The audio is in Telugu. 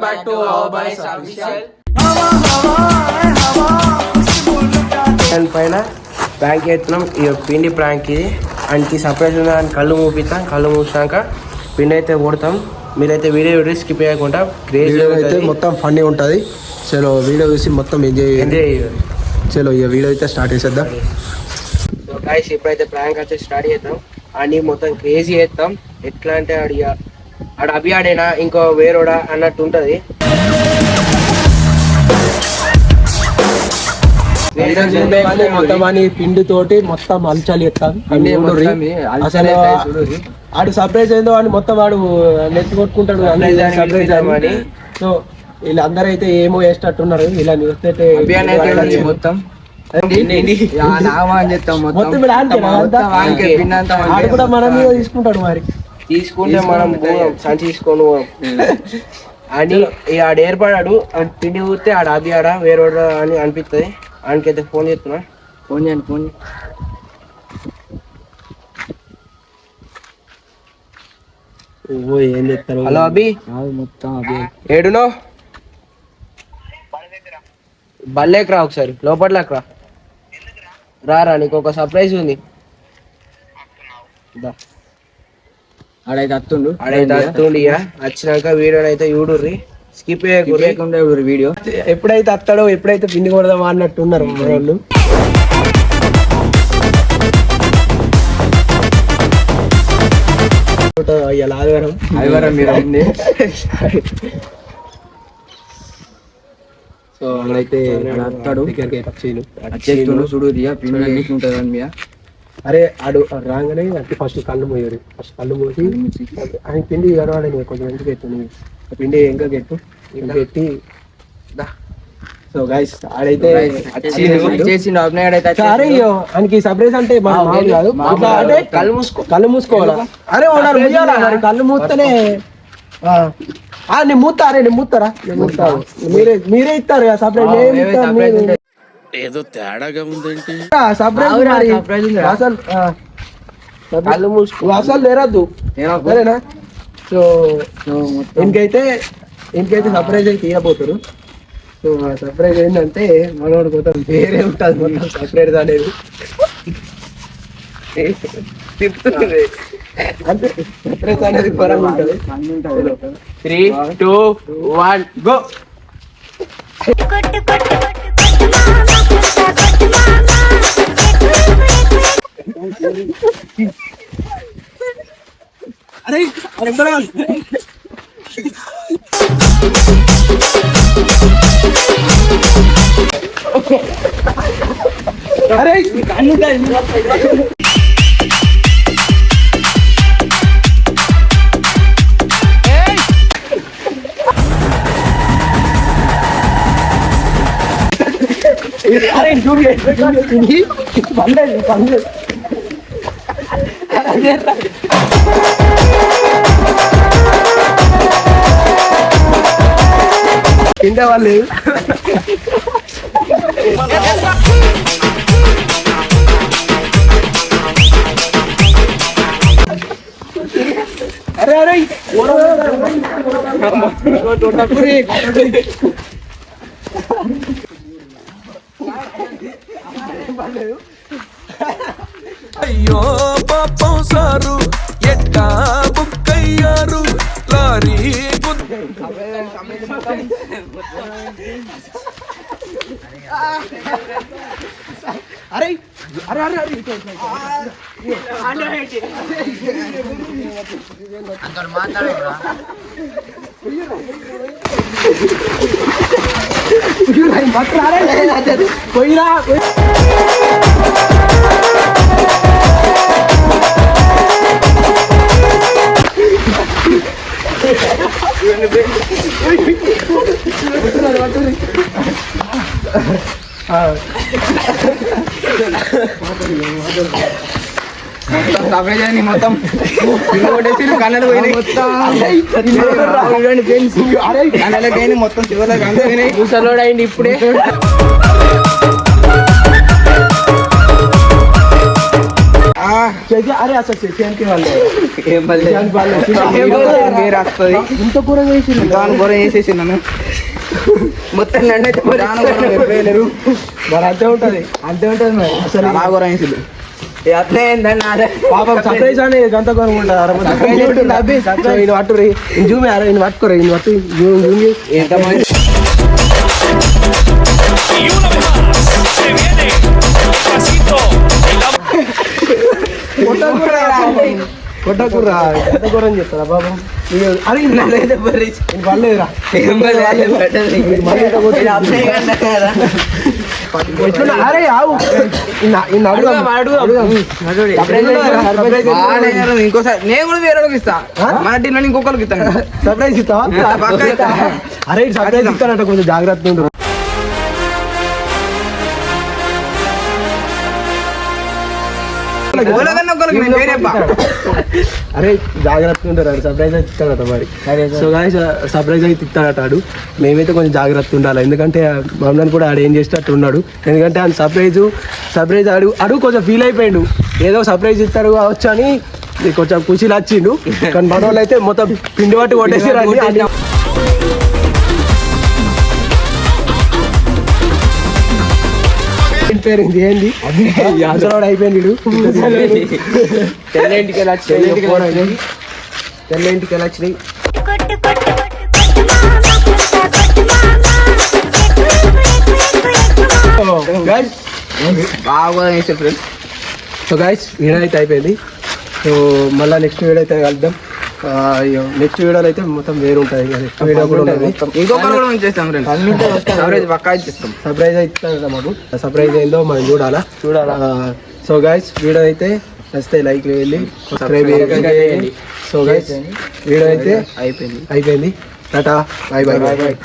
back to our boys official. దాని పైన ప్రాంక్ చేస్తున్నాం. ఇక పిండి ప్రాంక్ ఇది ఆయనకి సర్ప్రైజ్ ఉంది. అని కళ్ళు మూపిస్తాం. కళ్ళు మూసాక పిండి అయితే కొడతాం. మీరైతే వీడియో స్కిప్ చేయకుండా క్రేజీ అయితే మొత్తం ఫన్నీ ఉంటుంది. చలో వీడియో చూసి మొత్తం ఎంజాయ్. చలో ఇక వీడియో అయితే స్టార్ట్ చేసేద్దాం. సో గైస్ ఇప్పుడైతే ప్రాంక్ అయితే స్టార్ట్ చేద్దాం. అని మొత్తం క్రేజీ చేస్తాం. ఎట్లా అంటే ఆడ అభి ఆడేనా ఇంకో వేరోడా అన్నట్టు ఉంటుంది. మొత్తం అని పిండి తోటి మొత్తం అల్చాలి ఎత్తాను. అసలు ఆడు సర్ప్రైజ్ అయిందో అని మొత్తం వాడు నెత్తి కొట్టుకుంటాడు. సర్ప్రైజ్ అని సో వీళ్ళందరూ అయితే ఏమో వేసేటట్టున్నారు. ఇలా చూస్తే మొత్తం కూడా మన మీద తీసుకుంటాడు. మరి తీసుకుంటే మనం సంచి తీసుకోను అని ఆడ ఏర్పడాడు. పిండి ఊరితే ఆడ అభి ఆడ వేరోడా అని అనిపిస్తుంది. ఆయనకైతే ఫోన్ చేస్తున్నా. ఫోన్ ఏం చెప్తారు. హలో అభి, మొత్తం అభి ఏడునో బల్లేకి రా, ఒకసారి లోపట్లోకి రా. నీకు ఒక సర్ప్రైజ్ ఉంది. ఆడైతే అత్తుండు ఇక వచ్చినాక వీడియో అయితే చూడుర్రి, స్కిప్ చేయకుండా వీడియో. ఎప్పుడైతే అత్తాడో ఎప్పుడైతే పిండి కొడదామా అన్నట్టు ఉన్నారు వాళ్ళు. ఆదివారం మీరు ఉంది. సో అక్కడైతే అత్తాడు చూడు పిండి. అరే ఆడు రాగానే అంటే ఫస్ట్ కళ్ళు మూయారు. ఫస్ట్ కళ్ళు మూసి ఆయన పిండి గడవాలని కొంచెం వెంటకి ఎత్తుంది. పిండి ఇంకా ఎత్తి. సో గైస్ ఆడైతే ఆయనకి సర్ప్రైజ్ అంటే కాదు, అంటే కళ్ళు మూసుకోవాలా. అరే ఉన్నారు ముయ్యాలి. కళ్ళు మూస్తేనే నేను మూస్తారా మీరే ఇస్తారు సర్ప్రైజ్. ఏదో తేడాగా ఉందేంటి సర్ప్రైజ్ అసలు కళ్ళు మూసుకో అసలు లేరద్దు సరేనా. సో ఇంకైతే సర్ప్రైజ్ అయితే తీయబోతారు. సో సర్ప్రైజ్ ఏంటంటే మనోడు మొత్తం వేరే ఉంటుంది. మొత్తం సర్ప్రైజ్ అనేది తిప్పుతుంది. అంటే సర్ప్రైజ్ అనేది పరంగా ఉంటుంది. 3, 2, 1 గో. అరే తింటే వాళ్ళు అరే అయ్యో పాపం సారు ఎట్టా బుక్ అయ్యారు లారీ అరే అరే అరే అరే పోయిరా మొత్తం కన్నడ పోయినాయి. మొత్తం చివరి అయింది ఇప్పుడే. అరే అసలు చేతికి వాళ్ళు ఏం పర్లేదు. వేరే వస్తుంది. ఇంత కూర చేసి దాని కూర చేసేసి నన్ను మొత్తం నన్ను అయితే మరి అంతే ఉంటది మరి అసలు చాలా కూర వేసిండు. అట్లే ఏంటంటే నాదే పాపం సర్ప్రైజ్ అని గంత కూర ఉంటుంది పట్టురి జూమ్ ఈయన పట్టుకోరు ఈయన పట్టు జూమ్ ఎంత మంది Y una vez más se viene pasito y la కొట్టకూర ఎంత కూర అని చెప్తారా బాబు అరే నన్నైతే బర్రీస్. పర్లేదురా ఏం పర్లేదు, పెట్టండి. మళ్ళీ ఇంకా కొట్టి- ఇది అప్లై కన్నా కదా. అరే ఆవు వాడేయాలి ఇంకోసారి. నేను కూడా వేరే వాళ్ళకి ఇస్తా. మన టీంలో ఇంకొకరికి ఇస్తాను. సర్ప్రైజ్ ఇస్తావా పక్కా ఇస్తా. అరే సర్ప్రైజ్ ఇస్తానంట కొంచెం జాగ్రత్త ఉండు ఎవరికన్నా ఒకరికి నేను వేరే చెప్పా. అరే జాగ్రత్త ఉంటారు సర్ప్రైజ్ అయితే ఇస్తాడట మరి సో గాయస్ సర్ప్రైజ్ అయితే ఇస్తాడట ఆడు మేమైతే కొంచెం జాగ్రత్త ఉండాలి ఎందుకంటే మమ్మల్ని కూడా ఆడు ఏం చేసేటట్టు ఉన్నాడు ఎందుకంటే ఆయన సర్ప్రైజ్ ఆడు కొంచెం ఫీల్ అయిపోయాడు ఏదో సర్ప్రైజ్ ఇస్తారు కావచ్చు అని కొంచెం ఖుషీలు వచ్చిండు కానీ మన వాళ్ళు అయితే మొత్తం పిండి పట్టి కొట్టేసి రండి పేరింది ఏంది అసలు అయిపోయింది తెల్లింటికి వెళ్ళి వచ్చినాయి బాగా వేసే ఫ్రెండ్స్. సో గైస్ వీడియో అయితే అయిపోయింది సో మళ్ళీ నెక్స్ట్ వీడియో అయితే కలుద్దాం నెక్స్ట్ వీడియోలో అయితే మొత్తం వేరు ఉంటుంది నెక్స్ట్ వీడియో కూడా ఉంటుంది ఇంకొకరు కూడా మేము చేస్తాం ఫ్రెండ్స్. సర్ప్రైజ్ పక్కా ఇచ్చేస్తాం. సర్ప్రైజ్ అయితే మాకు సర్ప్రైజ్ ఏందో మనం చూడాలా సో గైస్ వీడియో అయితే నచ్చితే లైక్ వేయండి సబ్స్క్రైబ్ చేయండి సో గైస్ వీడియో అయితే అయిపోయింది టాటా బాయ్ బాయ్